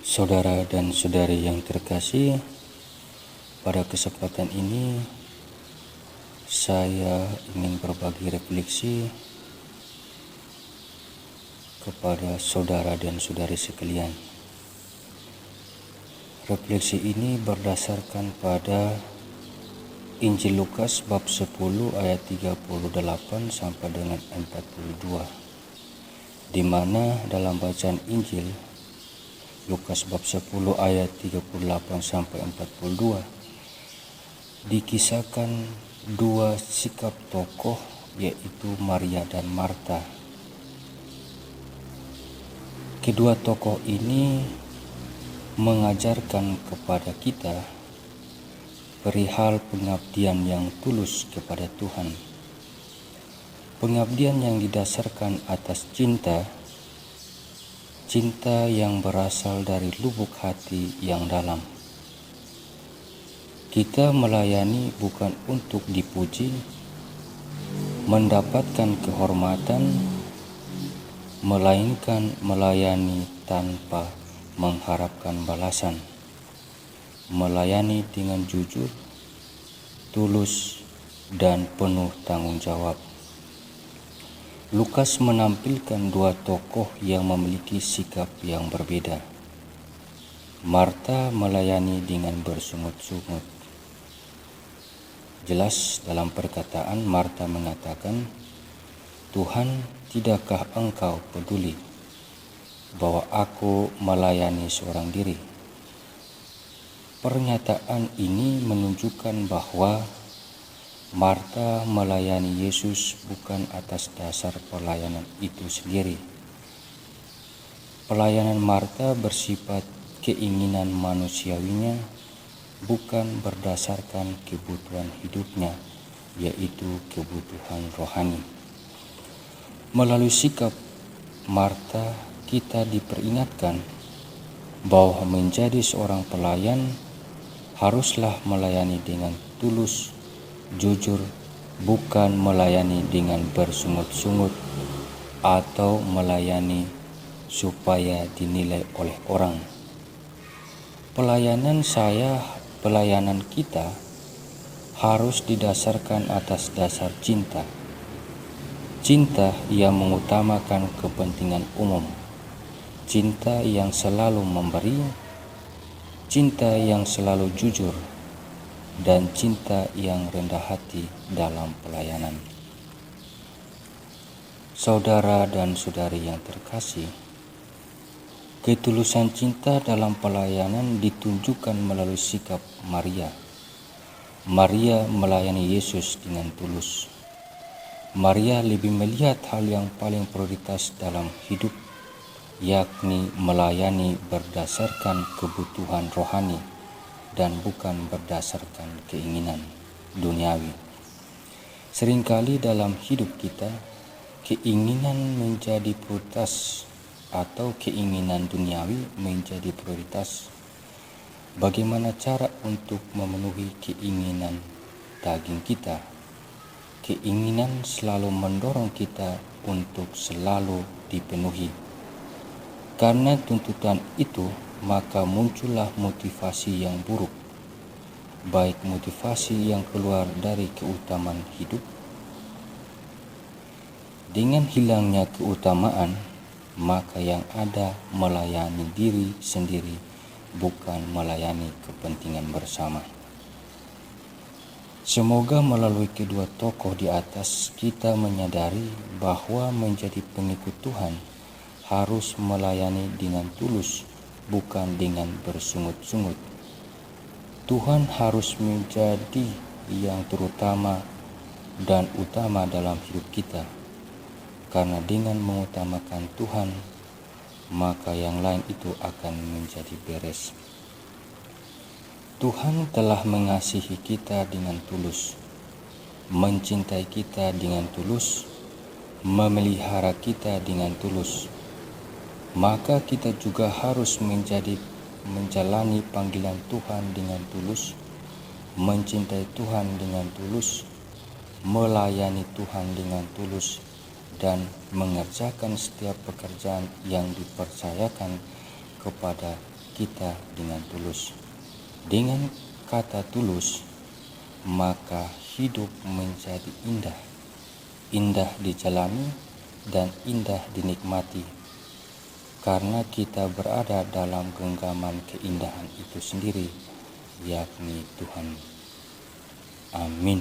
Saudara dan saudari yang terkasih, pada kesempatan ini saya ingin berbagi refleksi kepada saudara dan saudari sekalian. Refleksi ini berdasarkan pada Injil Lukas bab 10 ayat 38 sampai dengan 42, di mana dalam bacaan Injil Lukas bab 10 ayat 38 sampai 42 dikisahkan dua sikap tokoh, yaitu Maria dan Marta. Kedua tokoh ini mengajarkan kepada kita perihal pengabdian yang tulus kepada Tuhan. Pengabdian yang didasarkan atas cinta yang berasal dari lubuk hati yang dalam. Kita melayani bukan untuk dipuji, mendapatkan kehormatan, melainkan melayani tanpa mengharapkan balasan, melayani dengan jujur, tulus, dan penuh tanggung jawab. Lukas menampilkan dua tokoh yang memiliki sikap yang berbeda. Marta melayani dengan bersungut-sungut. Jelas dalam perkataan Marta mengatakan, "Tuhan, tidakkah engkau peduli bahwa aku melayani seorang diri?" Pernyataan ini menunjukkan bahwa Marta melayani Yesus bukan atas dasar pelayanan itu sendiri. Pelayanan Marta bersifat keinginan manusiawinya, bukan berdasarkan kebutuhan hidupnya, yaitu kebutuhan rohani. Melalui sikap Marta, kita diperingatkan bahwa menjadi seorang pelayan haruslah melayani dengan tulus, jujur, bukan melayani dengan bersungut-sungut atau melayani supaya dinilai oleh orang. Pelayanan kita harus didasarkan atas dasar cinta. Cinta yang mengutamakan kepentingan umum, cinta yang selalu memberi, cinta yang selalu jujur, dan cinta yang rendah hati dalam pelayanan. Saudara dan saudari yang terkasih, ketulusan cinta dalam pelayanan ditunjukkan melalui sikap Maria. Maria melayani Yesus dengan tulus. Maria lebih melihat hal yang paling prioritas dalam hidup, yakni melayani berdasarkan kebutuhan rohani dan bukan berdasarkan keinginan duniawi. Seringkali dalam hidup kita, keinginan menjadi prioritas atau keinginan duniawi menjadi prioritas. Bagaimana cara untuk memenuhi keinginan daging kita? Keinginan selalu mendorong kita untuk selalu dipenuhi. Karena tuntutan itu, maka muncullah motivasi yang buruk, baik motivasi yang keluar dari keutamaan hidup. Dengan hilangnya keutamaan, maka yang ada melayani diri sendiri, bukan melayani kepentingan bersama. Semoga melalui kedua tokoh di atas kita menyadari bahwa menjadi pengikut Tuhan harus melayani dengan tulus, bukan dengan bersungut-sungut. Tuhan harus menjadi yang terutama dan utama dalam hidup kita, karena dengan mengutamakan Tuhan, maka yang lain itu akan menjadi beres. Tuhan telah mengasihi kita dengan tulus, mencintai kita dengan tulus, memelihara kita dengan tulus. Maka kita juga harus menjalani panggilan Tuhan dengan tulus, mencintai Tuhan dengan tulus, melayani Tuhan dengan tulus, dan mengerjakan setiap pekerjaan yang dipercayakan kepada kita dengan tulus. Dengan kata tulus, maka hidup menjadi indah. Indah dijalani dan indah dinikmati, karena kita berada dalam genggaman keindahan itu sendiri, yakni Tuhan. Amin.